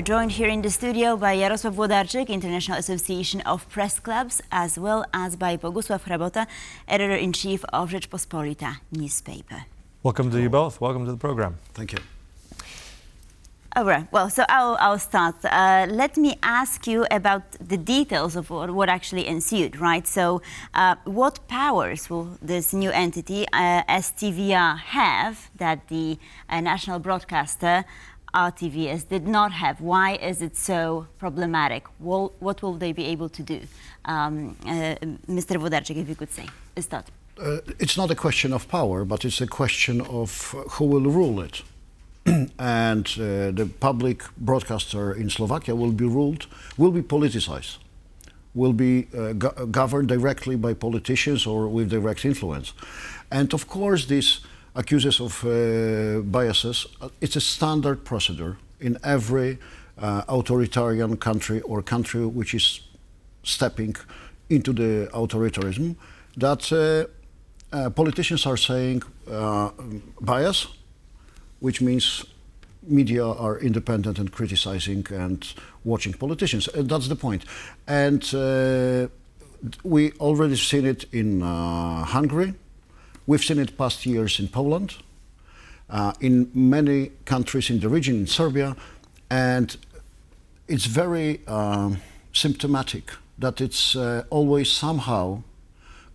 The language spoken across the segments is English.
joined here in the studio by Jarosław Włodarczyk, International Association of Press Clubs, as well as by Bogusław Chrabota, Editor-in-Chief of Rzeczpospolita newspaper. Welcome to you both. Welcome to the program. Thank you. All right. Well, so I'll start. Let me ask you about the details of what actually ensued, right? So what powers will this new entity, STVR, have that the national broadcaster, RTVS, did not have? Why is it so problematic? What will they be able to do? Mr. Włodarczyk, if you could say, start. It's not a question of power, but it's a question of who will rule it. And the public broadcaster in Slovakia will be politicized, will be governed directly by politicians or with direct influence. And of course, this accuses of biases. It's a standard procedure in every authoritarian country or country which is stepping into the authoritarianism, that politicians are saying bias, which means media are independent and criticizing and watching politicians. That's the point. And we already seen it in Hungary. We've seen it past years in Poland, in many countries in the region, in Serbia. And it's very symptomatic that it's always somehow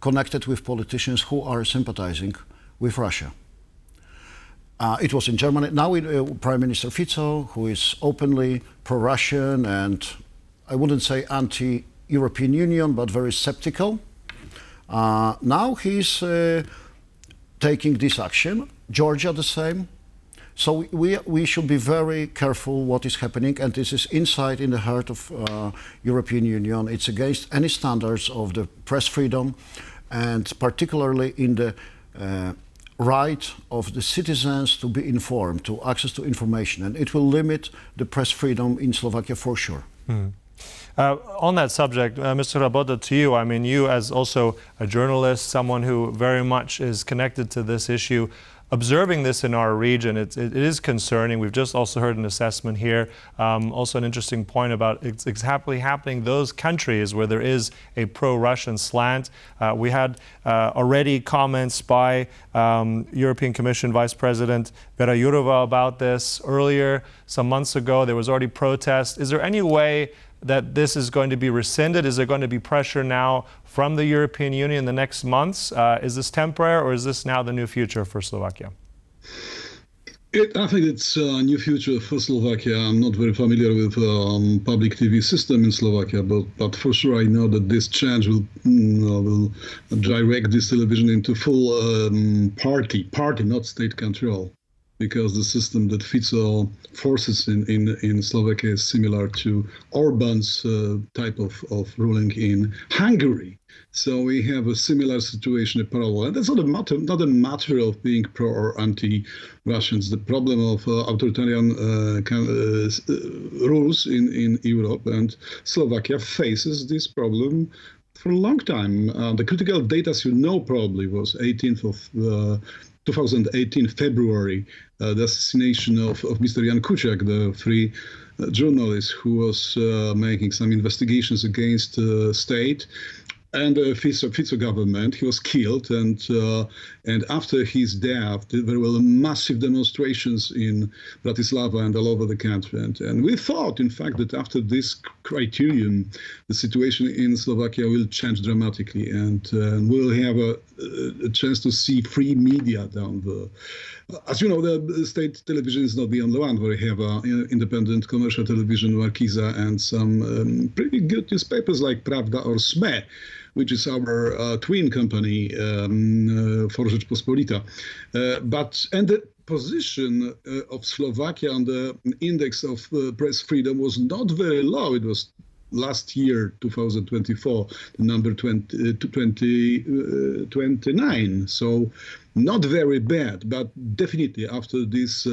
connected with politicians who are sympathizing with Russia. It was in Germany. Now Prime Minister Fico, who is openly pro-Russian and I wouldn't say anti-European Union, but very skeptical. Now he's taking this action. Georgia the same. So we should be very careful what is happening, and this is inside in the heart of European Union. It's against any standards of the press freedom, and particularly in the right of the citizens to be informed, to access to information, and it will limit the press freedom in Slovakia for sure. On that subject, Mr. Chrabota, to you, I mean, you as also a journalist, someone who very much is connected to this issue, observing this in our region, it is concerning. We've just also heard an assessment here, also an interesting point about it's exactly happening those countries where there is a pro-Russian slant. We had already comments by European Commission Vice President Vera Jourova about this earlier. Some months ago, there was already protest. Is there any way that this is going to be rescinded? Is there going to be pressure now from the European Union in the next months? Is this temporary, or is this now the new future for Slovakia? I think it's a new future for Slovakia. I'm not very familiar with public TV system in Slovakia, but for sure I know that this change will direct this television into full party, not state control. Because the system that Fico forces in Slovakia is similar to Orban's type of ruling in Hungary. So we have a similar situation in parallel. And that's not a matter of being pro or anti-Russians. The problem of authoritarian rules in Europe, and Slovakia faces this problem for a long time. The critical date, as you know probably, was 18th of 2018, February, the assassination of Mr. Jan Kuciak, the free journalist who was making some investigations against the state and the Fico government. He was killed, and after his death, there were massive demonstrations in Bratislava and all over the country. And we thought, in fact, that after this criterion, the situation in Slovakia will change dramatically, and we'll have a chance to see free media down the. As you know, the state television is not the only one. We have independent commercial television, Markiza, and some pretty good newspapers like Pravda or SME, which is our twin company for Rzeczpospolita. And the position of Slovakia on the index of press freedom was not very low. It was last year, 2024, the number 29. So not very bad, but definitely after this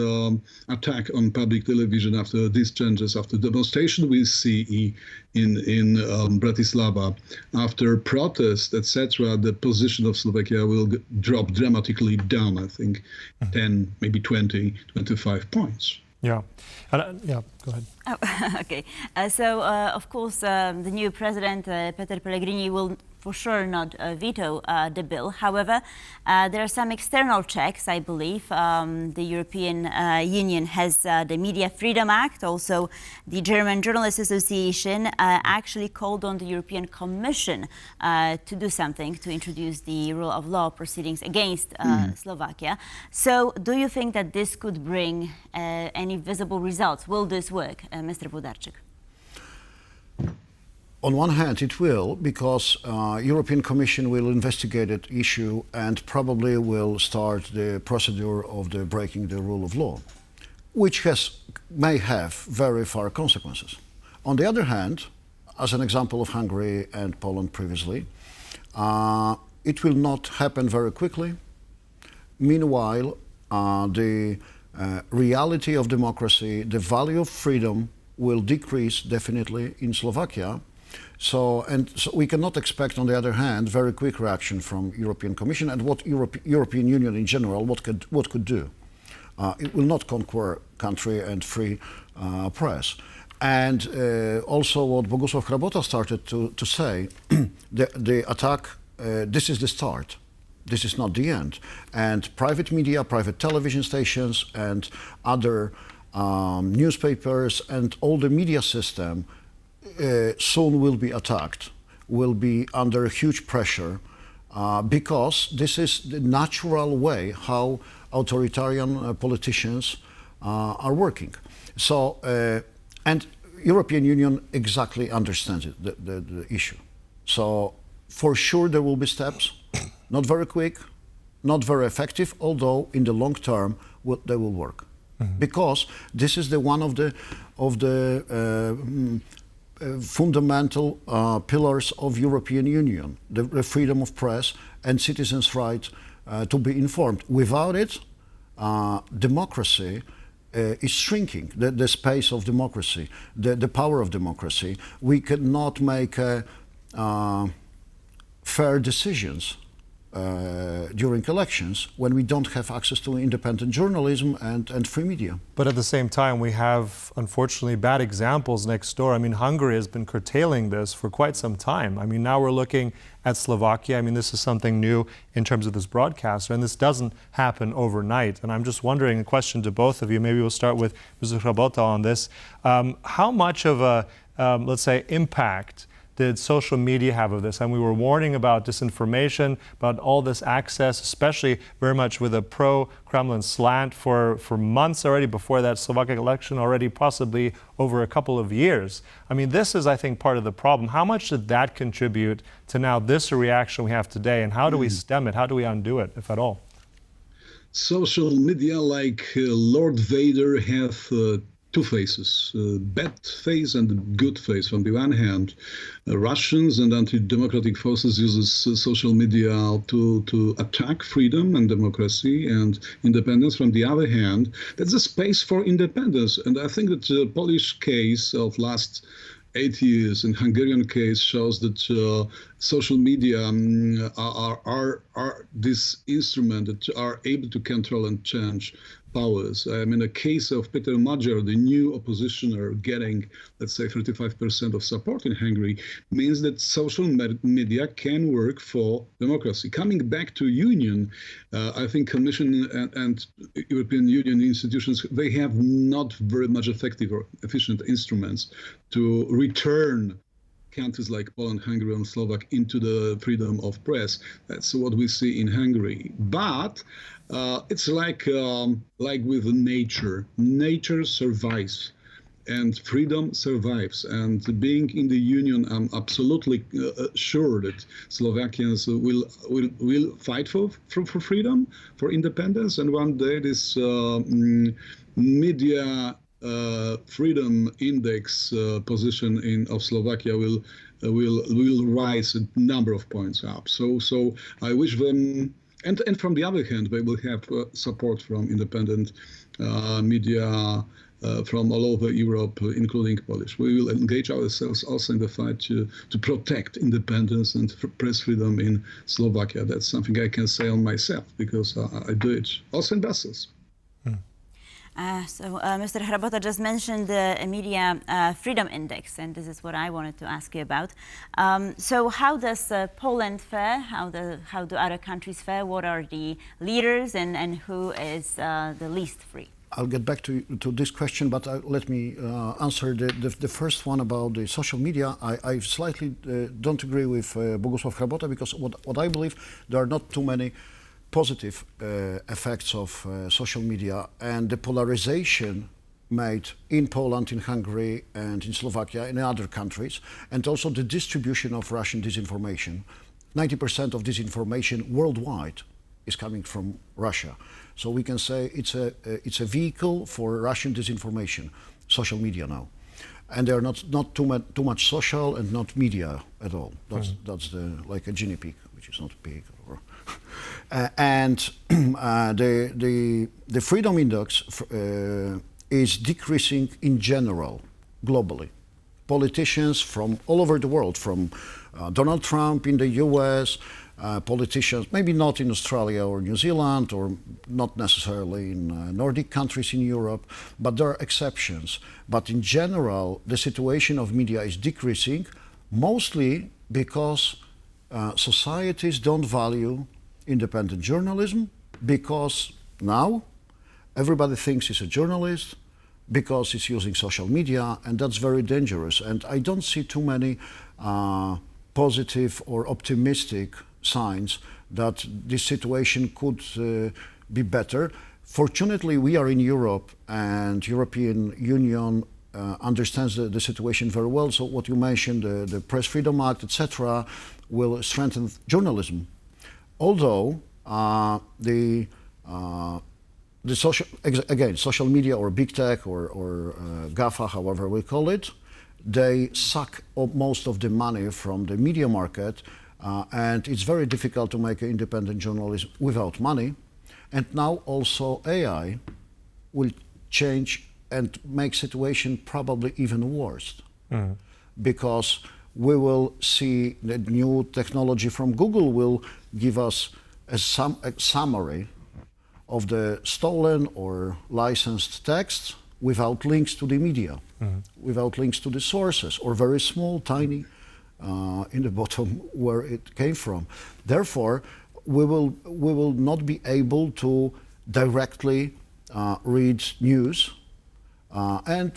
attack on public television, after these changes, after demonstration we see in Bratislava, after protest, etc., the position of Slovakia will drop dramatically down, I think, 10, maybe 20, 25 points. Yeah. And, Go ahead. Oh, okay. Of course, the new president, Peter Pellegrini, will for sure not veto the bill. However, there are some external checks, I believe. The European Union has the Media Freedom Act. Also, the German Journalists Association actually called on the European Commission to do something to introduce the rule of law proceedings against Slovakia. So, do you think that this could bring any visible results? Will this work, Mr. Włodarczyk? On one hand, it will, because European Commission will investigate that issue and probably will start the procedure of the breaking the rule of law, which may have very far consequences. On the other hand, as an example of Hungary and Poland previously, it will not happen very quickly. Meanwhile, the reality of democracy, the value of freedom will decrease definitely in Slovakia. So we cannot expect, on the other hand, very quick reaction from European Commission and what European Union in general, what could do. It will not conquer country and free press. And also what Bogusław Chrabota started to say, the attack, this is the start. This is not the end. And private media, private television stations and other newspapers and all the media system soon will be attacked, will be under huge pressure, because this is the natural way how authoritarian politicians are working. So, and European Union exactly understands it, the issue. So, for sure there will be steps, not very quick, not very effective, although in the long term they will work. Mm-hmm. Because this is one of the fundamental pillars of European Union, the freedom of press and citizens' right to be informed. Without it, democracy is shrinking, the space of democracy, the power of democracy. We cannot make fair decisions during elections when we don't have access to independent journalism and free media. But at the same time, we have, unfortunately, bad examples next door. I mean, Hungary has been curtailing this for quite some time. I mean, now we're looking at Slovakia. I mean, this is something new in terms of this broadcaster, and this doesn't happen overnight. And I'm just wondering, a question to both of you, maybe we'll start with Mr. Chrabota on this. How much of a, let's say, impact did social media have of this? And we were warning about disinformation, about all this access, especially very much with a pro-Kremlin slant for months already, before that Slovakian election, already possibly over a couple of years. I mean, this is, I think, part of the problem. How much did that contribute to now this reaction we have today, and how do we stem it? How do we undo it, if at all? Social media, like Lord Vader, have two faces, bad face and good face. On the one hand, Russians and anti-democratic forces uses social media to attack freedom and democracy and independence. From the other hand, that's a space for independence. And I think that the Polish case of last 8 years and Hungarian case shows that social media are this instrument that are able to control and change powers. I mean, a case of Peter Magyar, the new oppositioner, getting, let's say, 35% of support in Hungary, means that social media can work for democracy. Coming back to Union, I think Commission and European Union institutions, they have not very much effective or efficient instruments to return countries like Poland, Hungary, and Slovak into the freedom of press. That's what we see in Hungary. But it's like with nature. Nature survives, and freedom survives. And being in the Union, I'm absolutely sure that Slovakians will fight for freedom, for independence, and one day this media freedom index position of Slovakia will rise a number of points up. So I wish them, and from the other hand, they will have support from independent media from all over Europe, including Polish. We will engage ourselves also in the fight to protect independence and press freedom in Slovakia. That's something I can say on myself, because I do it also in Brussels. Mr. Chrabota just mentioned the Media Freedom Index, and this is what I wanted to ask you about. So how does Poland fare? How do other countries fare? What are the leaders, and who is the least free? I'll get back to this question, but let me answer the first one about the social media. I slightly don't agree with Bogusław Chrabota, because what I believe, there are not too many positive effects of social media, and the polarization made in Poland, in Hungary, and in Slovakia, and in other countries, and also the distribution of Russian disinformation. 90% of disinformation worldwide is coming from Russia. So we can say it's a vehicle for Russian disinformation, social media now. And they're not too much social and not media at all. That's like a guinea pig, which is not a pig. The freedom index is decreasing in general, globally. Politicians from all over the world, from Donald Trump in the US, politicians, maybe not in Australia or New Zealand, or not necessarily in Nordic countries in Europe, but there are exceptions. But in general, the situation of media is decreasing, mostly because societies don't value independent journalism, because now everybody thinks he's a journalist, because he's using social media, and that's very dangerous. And I don't see too many positive or optimistic signs that this situation could be better. Fortunately, we are in Europe, and European Union understands the situation very well. So what you mentioned, the Press Freedom Act, etc., will strengthen journalism. Although the social media or big tech or GAFA, however we call it, they suck up most of the money from the media market, and it's very difficult to make independent journalism without money. And now also AI will change and make situation probably even worse, because we will see that new technology from Google will give us a summary of the stolen or licensed text without links to the media, without links to the sources, or very small, tiny, in the bottom where it came from. Therefore, we will not be able to directly read news, and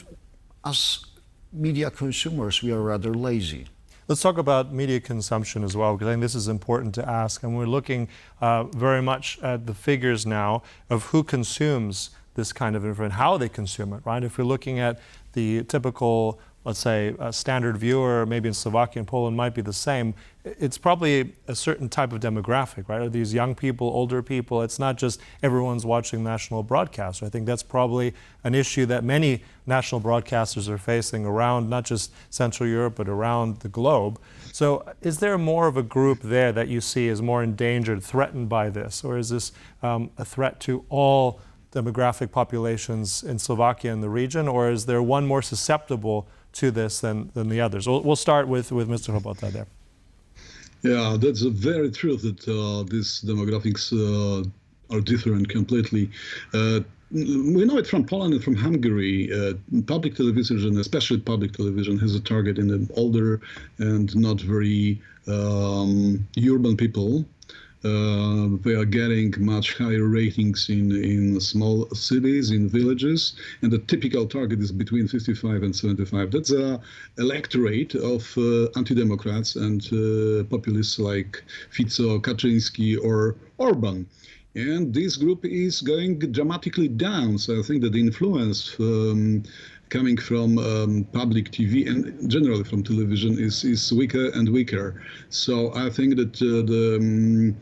as media consumers, we are rather lazy. Let's talk about media consumption as well, because I think this is important to ask. And we're looking very much at the figures now of who consumes this kind of information, how they consume it, right? If we're looking at the typical, let's say, a standard viewer, maybe in Slovakia and Poland might be the same, it's probably a certain type of demographic, right? Are these young people, older people? It's not just everyone's watching national broadcasts. I think that's probably an issue that many national broadcasters are facing around not just Central Europe, but around the globe. So is there more of a group there that you see as more endangered, threatened by this? Or is this a threat to all demographic populations in Slovakia and the region? Or is there one more susceptible to this than the others? We'll start with Mr. Chrabota there. Yeah, that's very true that these demographics are different completely. We know it from Poland and from Hungary. Public television, especially public television, has a target in the older and not very urban people. They are getting much higher ratings in small cities, in villages, and the typical target is between 55 and 75. That's an electorate of anti-democrats and populists like Fico, Kaczynski, or Orban. And this group is going dramatically down. So I think that the influence coming from public TV and generally from television is weaker and weaker. So I think that the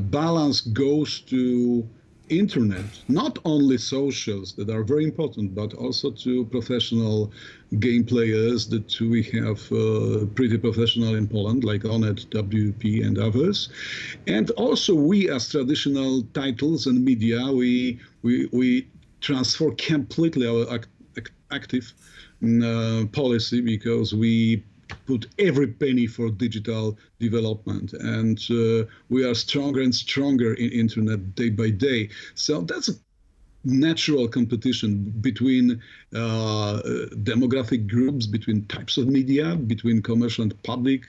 balance goes to internet, not only socials that are very important, but also to professional game players that we have pretty professional in Poland, like Onet, WP, and others. And also we, as traditional titles and media, we transform completely our active policy, because we put every penny for digital development, and we are stronger and stronger in internet day by day. So that's natural competition between demographic groups, between types of media, between commercial and public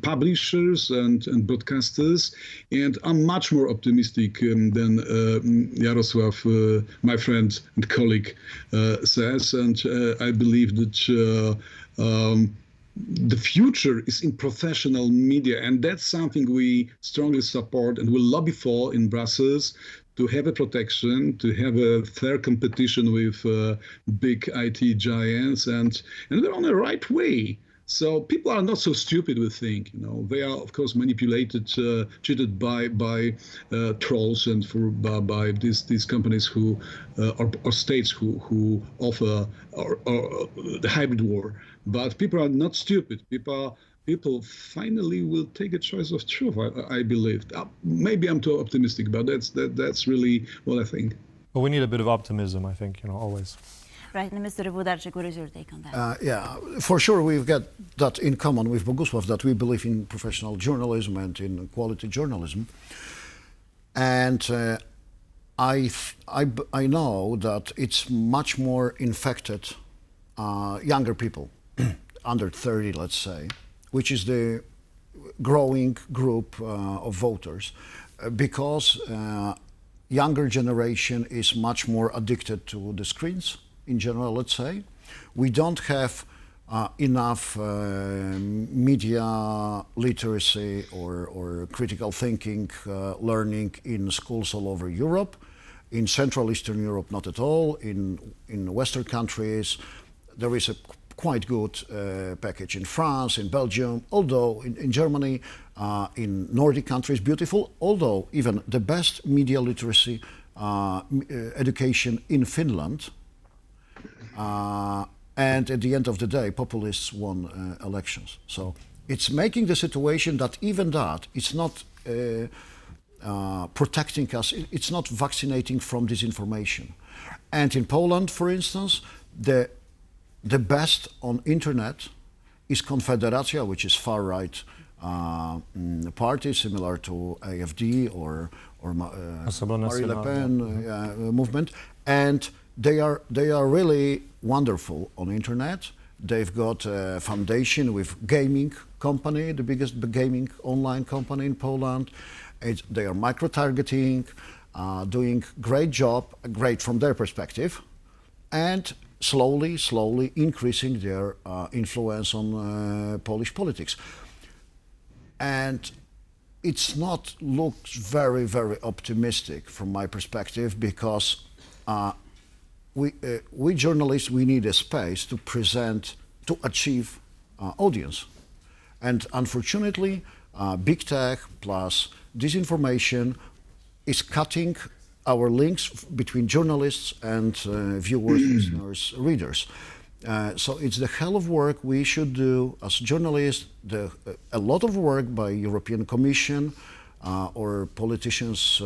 publishers and broadcasters. And I'm much more optimistic than Jarosław, my friend and colleague, says. And I believe that the future is in professional media, and that's something we strongly support and will lobby for in Brussels, to have a protection, to have a fair competition with big IT giants, and they're on the right way. So people are not so stupid, we think. You know, they are of course manipulated, cheated by trolls and by these companies who or states who offer the hybrid war. But people are not stupid. People finally will take a choice of truth, I believe. Maybe I'm too optimistic, but that's really what I think. Well, we need a bit of optimism, I think, always. Right, and Mr. Włodarczyk, what is your take on that? Yeah, for sure we've got that in common with Bogusław, that we believe in professional journalism and in quality journalism. And I know that it's much more infected younger people, under 30, let's say, which is the growing group of voters, because younger generation is much more addicted to the screens in general, let's say. We don't have enough media literacy or critical thinking learning in schools all over Europe. In Central Eastern Europe, not at all. In Western countries, there is a quite good package in France, in Belgium, although in Germany, in Nordic countries, beautiful, although even the best media literacy education in Finland, and at the end of the day, populists won elections. So it's making the situation that even that, it's not protecting us, it's not vaccinating from disinformation. And in Poland, for instance, the best on internet is Konfederacja, which is far-right party, similar to AfD or Marie Le Pen movement, and they are really wonderful on internet. They've got a foundation with gaming company, the biggest gaming online company in Poland. They are micro-targeting, doing great job, great from their perspective, and slowly increasing their influence on Polish politics. And it's not looked very, very optimistic from my perspective, because we journalists, we need a space to present, to achieve audience. And unfortunately, big tech plus disinformation is cutting our links between journalists and viewers, listeners, readers. So it's the hell of work we should do as journalists, a lot of work by European Commission or politicians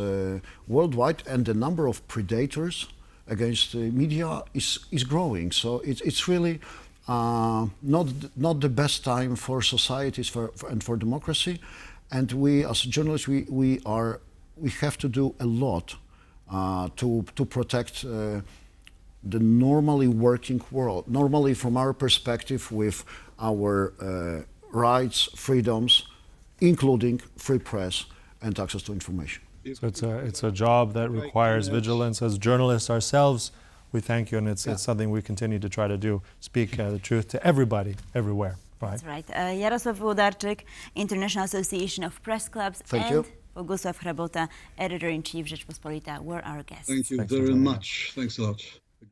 worldwide, and the number of predators against the media is growing. So it's really not the best time for societies and for democracy. And we as journalists, we have to do a lot to protect the normally working world, normally from our perspective, with our rights, freedoms, including free press and access to information. So it's a job that requires vigilance. As journalists ourselves, we thank you, and it's something we continue to try to do, speak the truth to everybody, everywhere. Right? That's right. Jarosław Włodarczyk, International Association of Press Clubs, Thank you. Bogusław Chrabota, Editor-in-Chief Rzeczpospolita, were our guests. Thank you Thanks very much. Thanks a lot.